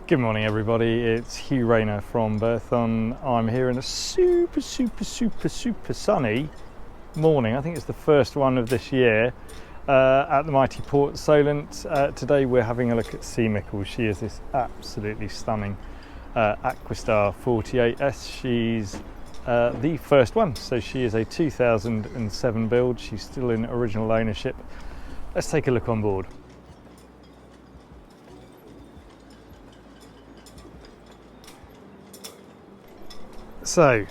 Good morning everybody, it's Hugh Rayner from Berthon. I'm here in a super sunny morning. I think it's the first one of this year at the mighty Port Solent. Today we're having a look at MICKLE. She is this absolutely stunning Aquastar 48S. She's the first one, so she is a 2007 build. She's still in original ownership. Let's take a look on board. So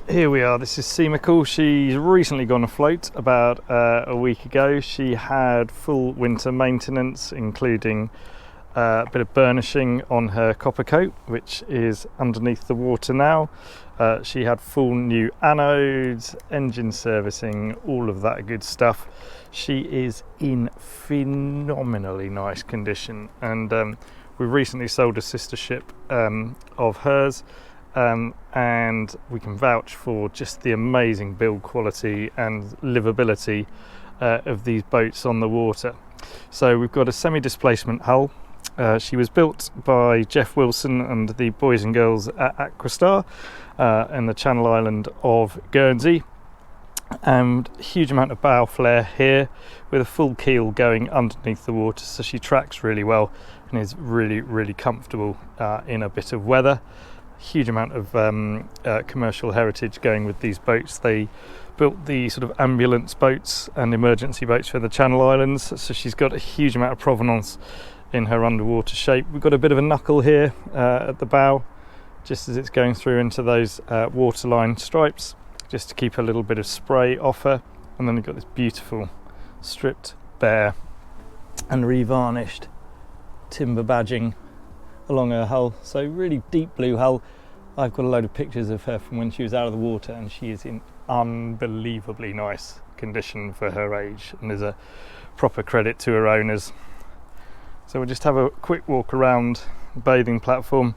here we are, this is MICKLE. She's recently gone afloat about a week ago. She had full winter maintenance, including a bit of burnishing on her copper coat, which is underneath the water now. She had full new anodes, engine servicing, all of that good stuff. She is in phenomenally nice condition, and we recently sold a sister ship of hers. And we can vouch for just the amazing build quality and livability of these boats on the water. So we've got a semi-displacement hull. She was built by Jeff Wilson and the boys and girls at Aquastar in the Channel Island of Guernsey. And huge amount of bow flare here with a full keel going underneath the water, so she tracks really well and is really comfortable in a bit of weather. Huge amount of commercial heritage going with these boats. They built the sort of ambulance boats and emergency boats for the Channel Islands, so she's got a huge amount of provenance in her underwater shape. We've got a bit of a knuckle here at the bow, just as it's going through into those waterline stripes, just to keep a little bit of spray off her. And then we've got this beautiful stripped bare and revarnished timber badging along her hull, so really deep blue hull. I've got a load of pictures of her from when she was out of the water, and she is in unbelievably nice condition for her age, and there's a proper credit to her owners. So we'll just have a quick walk around the bathing platform.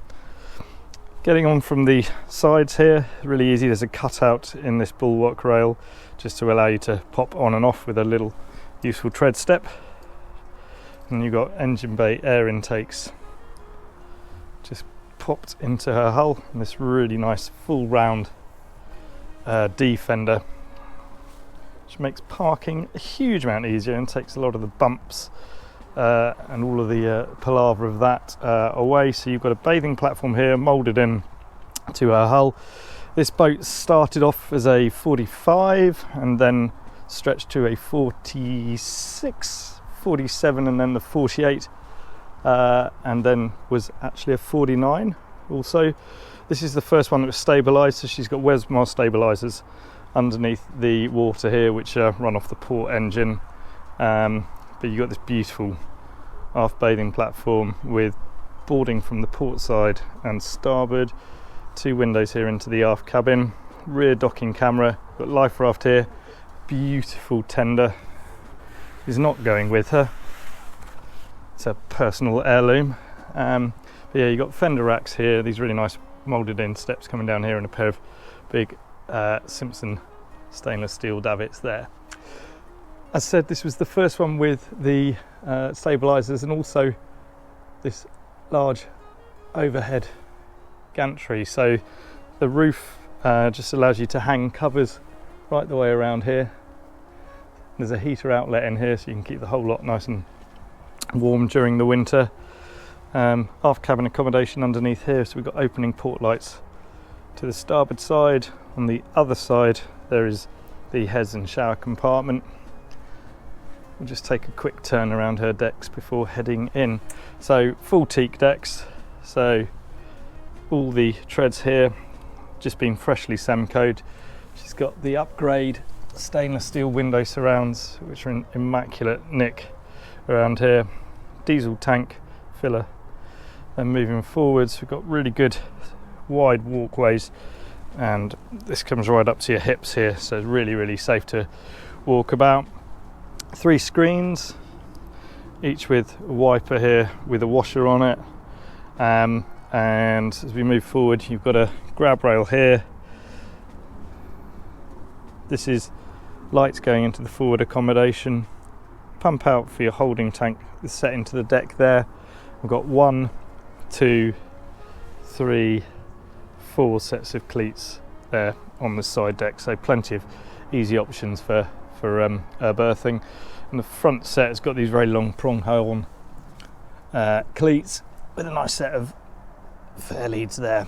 Getting on from the sides here, really easy. There's a cutout in this bulwark rail just to allow you to pop on and off with a little useful tread step. And you've got engine bay air intakes just popped into her hull, and this really nice full round D fender, which makes parking a huge amount easier and takes a lot of the bumps and all of the palaver of that away. So you've got a bathing platform here moulded in to her hull. This boat started off as a 45 and then stretched to a 46, 47, and then the 48. And then was actually a 49 also. This is the first one that was stabilised, so she's got Wesmar stabilisers underneath the water here, which run off the port engine. But you've got this beautiful aft bathing platform with boarding from the port side and starboard. Two windows here into the aft cabin, rear docking camera, got life raft here, beautiful tender is not going with her. It's a personal heirloom. But yeah, you've got fender racks here, these really nice moulded in steps coming down here, and a pair of big Simpson stainless steel davits there. As said, this was the first one with the stabilisers, and also this large overhead gantry. So the roof just allows you to hang covers right the way around here. There's a heater outlet in here, so you can keep the whole lot nice and warm during the winter. Aft cabin accommodation underneath here, so we've got opening port lights to the starboard side. On the other side there is the heads and shower compartment. We'll just take a quick turn around her decks before heading in. So full teak decks, so all the treads here just been freshly semcoed. She's got the upgrade stainless steel window surrounds, which are in immaculate nick around here. Diesel tank filler. And moving forwards, we've got really good wide walkways, and this comes right up to your hips here, so it's really safe to walk about. 3 screens, each with a wiper here with a washer on it, and as we move forward, you've got a grab rail here. This is lights going into the forward accommodation, pump out for your holding tank is set into the deck there. We've got one 2, 3, 4 sets of cleats there on the side deck, so plenty of easy options for berthing. And the front set has got these very long prong hole cleats with a nice set of fair leads there.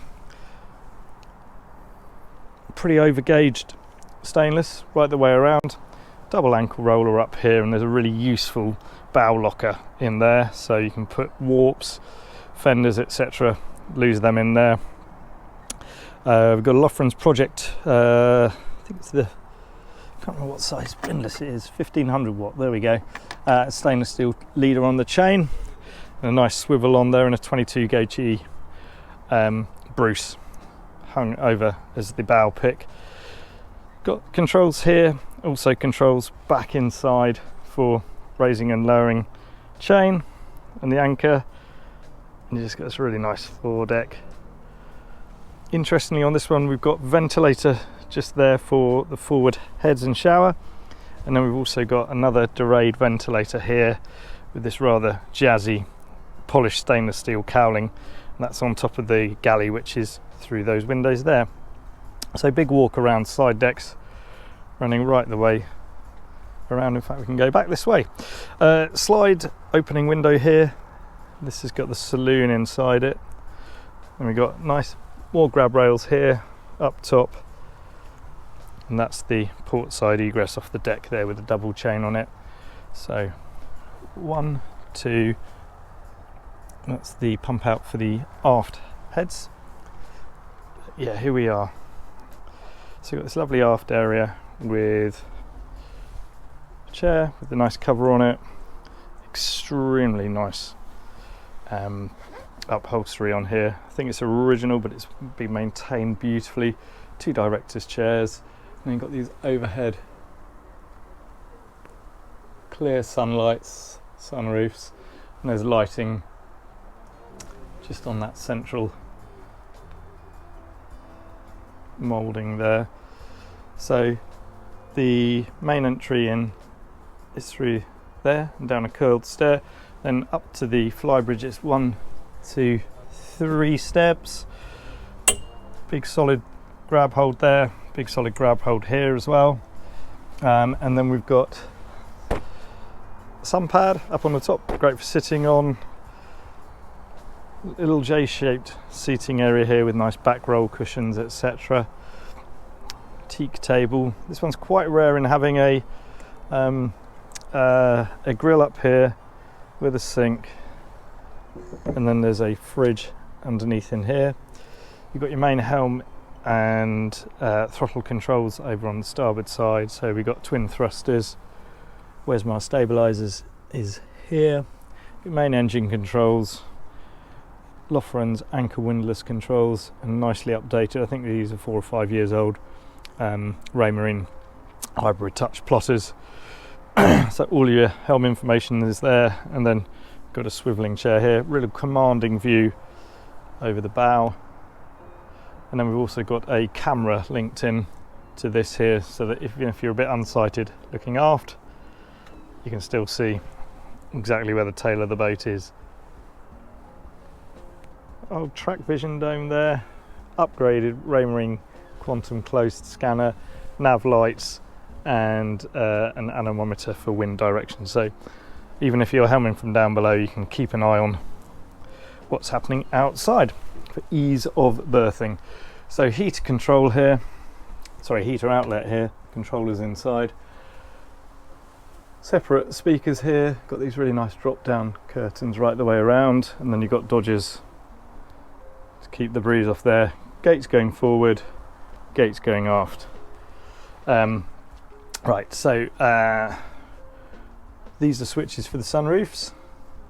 Pretty over gauged stainless right the way around. Double ankle roller up here, and there's a really useful bow locker in there, so you can put warps, fenders, etc. lose them in there. We've got a Lofren's Project, I think it's the, I can't remember what size windlass it is, 1500 watt, there we go. Stainless steel leader on the chain, and a nice swivel on there, and a 22 gauge Bruce hung over as the bow pick. Got controls here, also controls back inside for raising and lowering chain and the anchor, and you just got this really nice foredeck. Interestingly, on this one we've got ventilator just there for the forward heads and shower, and then we've also got another Dorade ventilator here with this rather jazzy polished stainless steel cowling, and that's on top of the galley which is through those windows there. So big walk around side decks running right the way around. In fact, we can go back this way. Slide opening window here. This has got the saloon inside it, and we've got nice more grab rails here up top, and that's the port side egress off the deck there with a double chain on it. So 1, 2, that's the pump out for the aft heads. Yeah, here we are. So we've got this lovely aft area with a chair with a nice cover on it, extremely nice upholstery on here. I think it's original, but it's been maintained beautifully. 2 directors chairs, and then you've got these overhead clear sunlights, sunroofs, and there's lighting just on that central moulding there. So the main entry in is through there and down a curled stair, then up to the flybridge. It's 1, 2, 3 steps. Big solid grab hold there, big solid grab hold here as well, and then we've got a sun pad up on the top, great for sitting on. Little J-shaped seating area here with nice back roll cushions, etc. Teak table. This one's quite rare in having a grill up here with a sink, and then there's a fridge underneath in here. You've got your main helm and throttle controls over on the starboard side. So we've got twin thrusters. Wesmar stabilizers is here. Your main engine controls, Lofren's anchor windlass controls, and nicely updated. I think these are 4 or 5 years old. Rayner hybrid touch plotters. So all your helm information is there, and then got a swivelling chair here, really commanding view over the bow. And then we've also got a camera linked in to this here, so that if you're a bit unsighted looking aft, you can still see exactly where the tail of the boat is. Old track vision dome there, upgraded Rayner quantum closed scanner, nav lights, and an anemometer for wind direction. So even if you're helming from down below, you can keep an eye on what's happening outside for ease of berthing. So heater control here, sorry, heater outlet here, controllers inside. Separate speakers here, got these really nice drop down curtains right the way around, and then you've got dodgers to keep the breeze off there. Gates going forward, gates going aft. Right, so these are switches for the sunroofs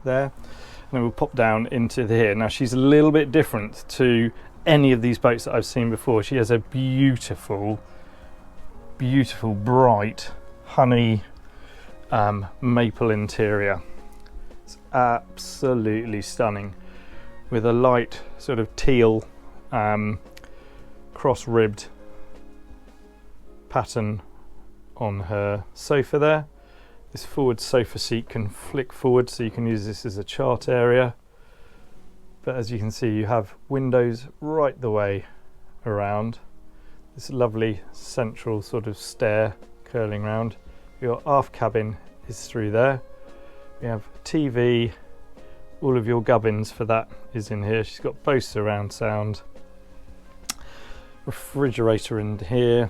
there, and then we'll pop down into here. Now she's a little bit different to any of these boats that I've seen before. She has a beautiful, beautiful bright honey maple interior. It's absolutely stunning, with a light sort of teal cross-ribbed pattern on her sofa there. This forward sofa seat can flick forward, so you can use this as a chart area. but as you can see, you have windows right the way around. This lovely central sort of stair curling round. Your aft cabin is through there. We have TV, all of your gubbins for that is in here. She's got Bose surround sound, refrigerator in here,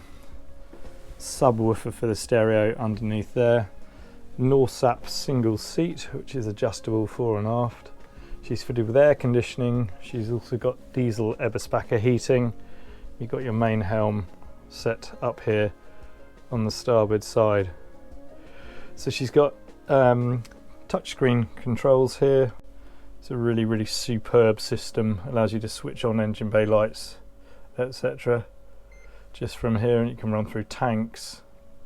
subwoofer for the stereo underneath there, Norsap single seat which is adjustable fore and aft. She's fitted with air conditioning. She's also got diesel Eberspacher heating. You've got your main helm set up here on the starboard side. So she's got touchscreen controls here. It's a really superb system. Allows you to switch on engine bay lights, etc. just from here, and you can run through tanks,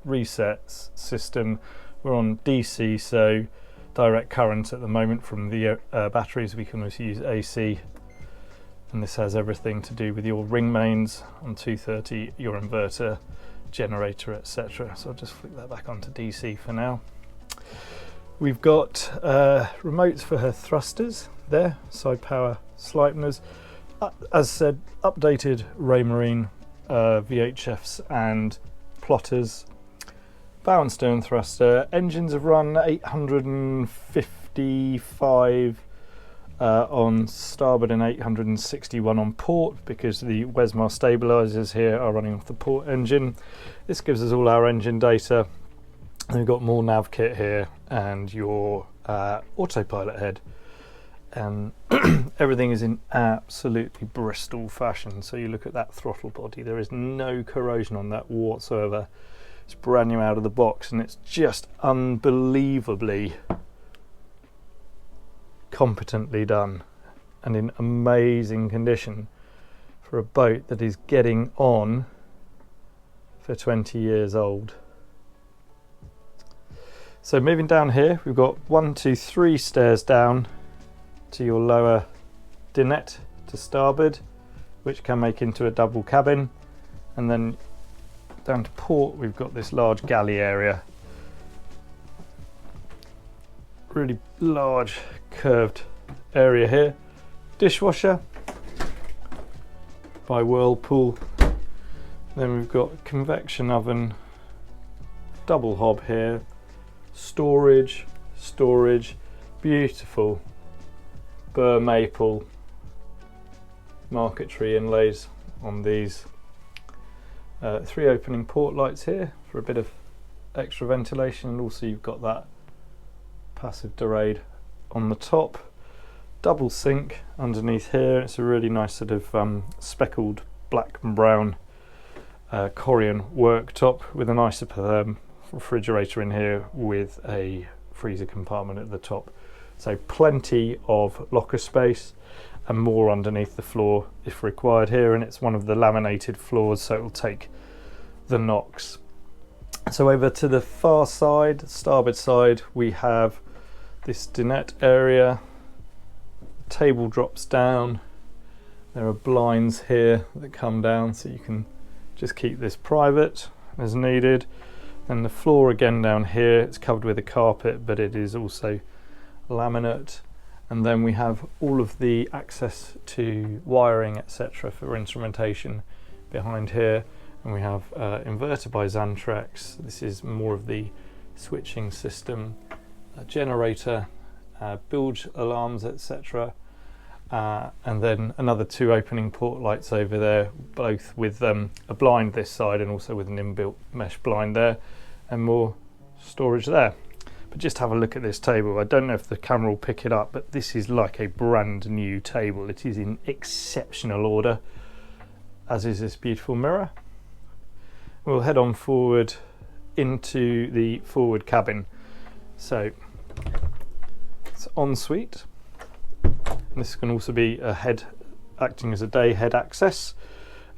resets, system. We're on DC, so direct current at the moment from the batteries. We can also use AC, and this has everything to do with your ring mains on 230, your inverter, generator, etc. So I'll just flick that back onto DC for now. We've got remotes for her thrusters there, side power Sleipners. As said, updated Raymarine VHFs and plotters. Bow and stern thruster. Engines have run 855 on starboard and 861 on port, because the Wesmar stabilisers here are running off the port engine. This gives us all our engine data. And we've got more nav kit here and your autopilot head. Everything is in absolutely Bristol fashion. So you look at that throttle body, there is no corrosion on that whatsoever. It's brand new out of the box, and it's just unbelievably competently done and in amazing condition for a boat that is getting on for 20 years old. So moving down here, we've got 1, 2, 3 stairs down to your lower dinette to starboard, which can make into a double cabin, and then down to port we've got this large galley area. Really large curved area here. Dishwasher by Whirlpool. Then we've got convection oven, double hob here, storage, beautiful burr maple marquetry inlays on these. 3 opening port lights here for a bit of extra ventilation, and also you've got that passive dorade on the top. Double sink underneath here. It's a really nice sort of speckled black and brown Corian worktop with an isotherm refrigerator in here with a freezer compartment at the top. So plenty of locker space and more underneath the floor if required here, and it's one of the laminated floors, so it will take the knocks. So over to the far side, starboard side, we have this dinette area. The table drops down. There are blinds here that come down, so you can just keep this private as needed. And the floor again down here, it's covered with a carpet, but it is also laminate. And then we have all of the access to wiring, etc. for instrumentation behind here. And we have inverter by Xantrex. This is more of the switching system, generator, bilge alarms, etc. And then another 2 opening port lights over there, both with a blind this side and also with an inbuilt mesh blind there, and more storage there. But just have a look at this table. I don't know if the camera will pick it up, but this is like a brand new table. It is in exceptional order, as is this beautiful mirror. We'll head on forward into the forward cabin. So it's ensuite. And this can also be a head, acting as a day head access.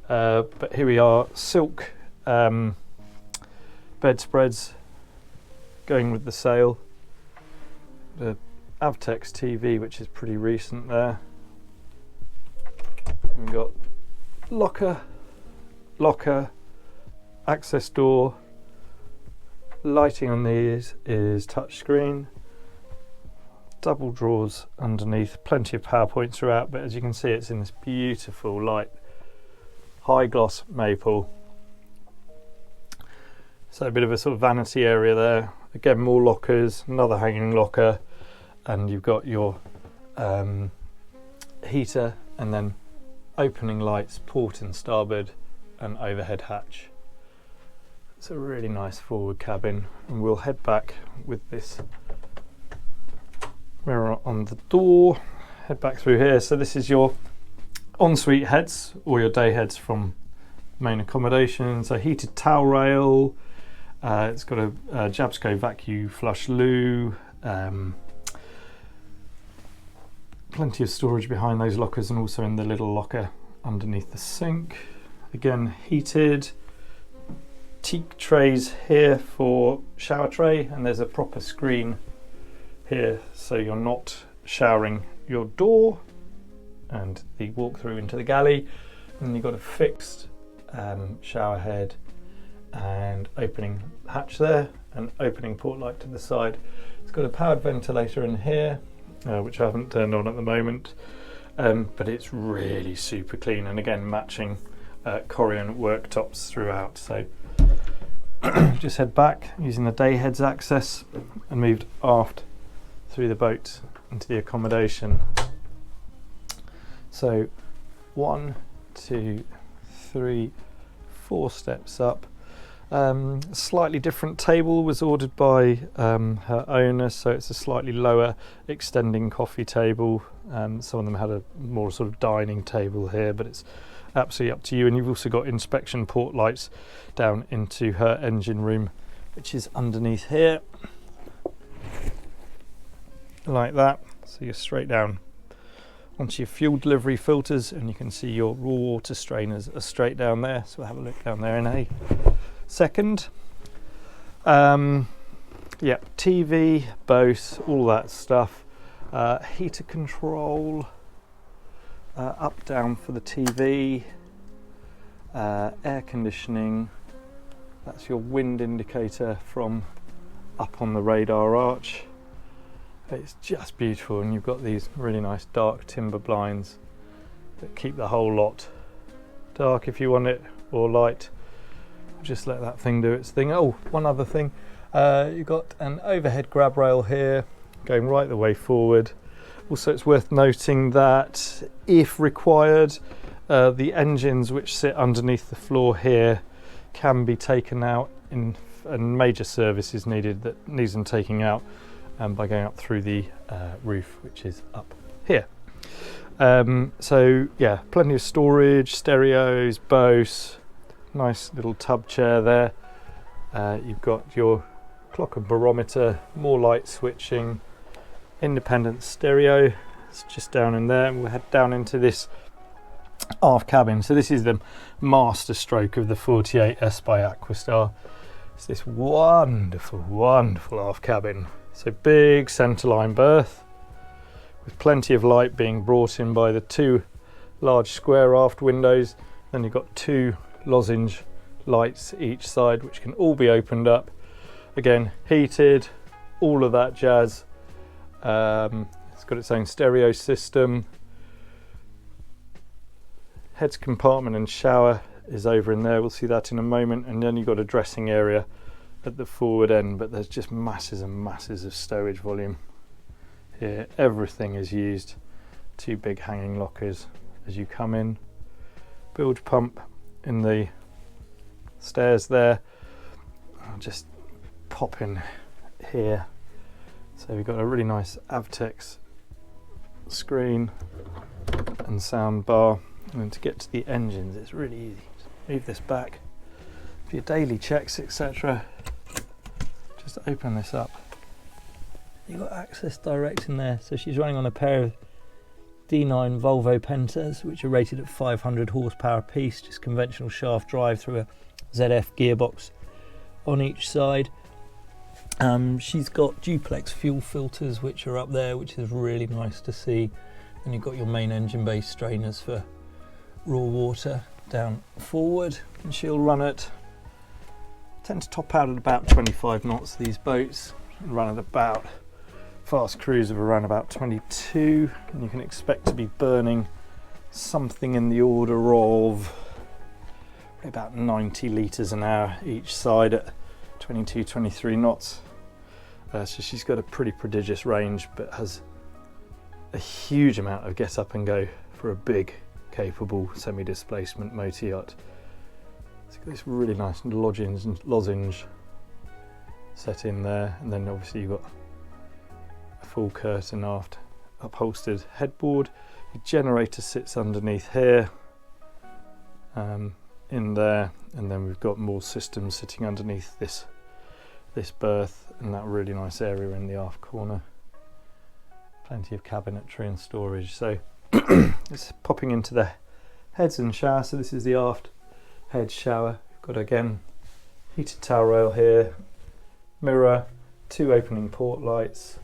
But here we are, silk bedspreads going with the sail. The Avtex TV, which is pretty recent there. We've got locker, access door. Lighting on these is touchscreen. double drawers underneath, plenty of power points throughout, but as you can see it's in this beautiful light high gloss maple. So a bit of a sort of vanity area there. Again, more lockers, another hanging locker, and you've got your heater, and then opening lights, port and starboard, and overhead hatch. It's a really nice forward cabin, and we'll head back with this mirror on the door, head back through here. So this is your ensuite heads, or your day heads from main accommodation. So heated towel rail, it's got a Jabsco vacuum flush loo, plenty of storage behind those lockers, and also in the little locker underneath the sink. Again, heated. Teak trays here for shower tray, and there's a proper screen here so you're not showering your door and the walk through into the galley. And you've got a fixed shower head and opening hatch there, and opening port light to the side. It's got a powered ventilator in here, which I haven't turned on at the moment, but it's really super clean, and again matching Corian worktops throughout. So just head back using the day heads access and moved aft through the boat into the accommodation. So 1, 2, 3, 4 steps up. Slightly different table was ordered by her owner, so it's a slightly lower extending coffee table. Some of them had a more sort of dining table here, but it's absolutely up to you. And you've also got inspection port lights down into her engine room, which is underneath here like that. So you're straight down onto your fuel delivery filters, and you can see your raw water strainers are straight down there. So we'll have a look down there in a second. Yeah, TV, Bose, all that stuff. Heater control, up down for the TV, air conditioning. That's your wind indicator from up on the radar arch. It's just beautiful, and you've got these really nice dark timber blinds that keep the whole lot dark if you want it, or light. Just let that thing do its thing. Oh, one other thing, you've got an overhead grab rail here going right the way forward. Also, it's worth noting that if required, the engines which sit underneath the floor here can be taken out, and major service is needed that needs them taking out by going up through the roof, which is up here. So yeah, plenty of storage, stereos, Bose, nice little tub chair there. You've got your clock and barometer, more light switching, independent stereo. It's just down in there, and we'll head down into this aft cabin. So this is the master stroke of the 48S by Aquastar. It's this wonderful, wonderful aft cabin. So big centerline berth with plenty of light being brought in by the 2 large square aft windows. Then you've got 2 lozenge lights each side, which can all be opened up. Again, heated, all of that jazz. It's got its own stereo system. Heads compartment and shower is over in there. We'll see that in a moment. And then you've got a dressing area at the forward end, but there's just masses and masses of stowage volume here. Everything is used. 2 big hanging lockers as you come in. Bilge pump in the stairs there. I'll just pop in here. So we've got a really nice Avtex screen and sound bar. And to get to the engines, it's really easy. Just move this back for your daily checks, etc. Just open this up. You've got access direct in there. So she's running on a pair of D9 Volvo Pentas, which are rated at 500 horsepower apiece, just conventional shaft drive through a ZF gearbox on each side. She's got duplex fuel filters which are up there, which is really nice to see. And you've got your main engine bay strainers for raw water down forward, and she'll run at, tend to top out at about 25 knots, these boats, and run at about fast cruise of around about 22, and you can expect to be burning something in the order of about 90 litres an hour each side at 22-23 knots. So she's got a pretty prodigious range, but has a huge amount of get up and go for a big, capable semi-displacement motor yacht. It's got this really nice lozenge set in there, and then obviously you've got a full curtain aft upholstered headboard. Your generator sits underneath here, in there, and then we've got more systems sitting underneath this berth and that really nice area in the aft corner. Plenty of cabinetry and storage. So it's popping into the heads and shower. So this is the aft head shower. We've got again heated towel rail here, mirror, 2 opening port lights,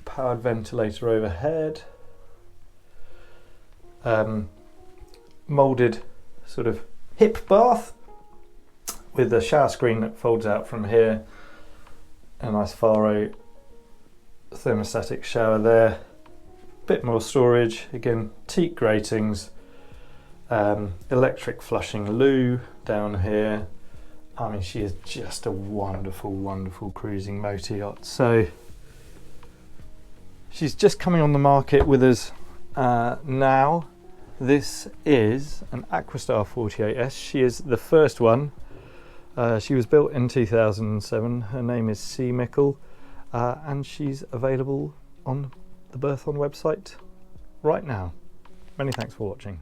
powered ventilator overhead, moulded sort of hip bath with a shower screen that folds out from here, a nice Faro thermostatic shower there, bit more storage, again teak gratings, electric flushing loo down here. I mean, she is just a wonderful, wonderful cruising motor yacht. So she's just coming on the market with us now. This is an Aquastar 48S. She is the first one. She was built in 2007. Her name is MICKLE, and she's available on the Berthon website right now. Many thanks for watching.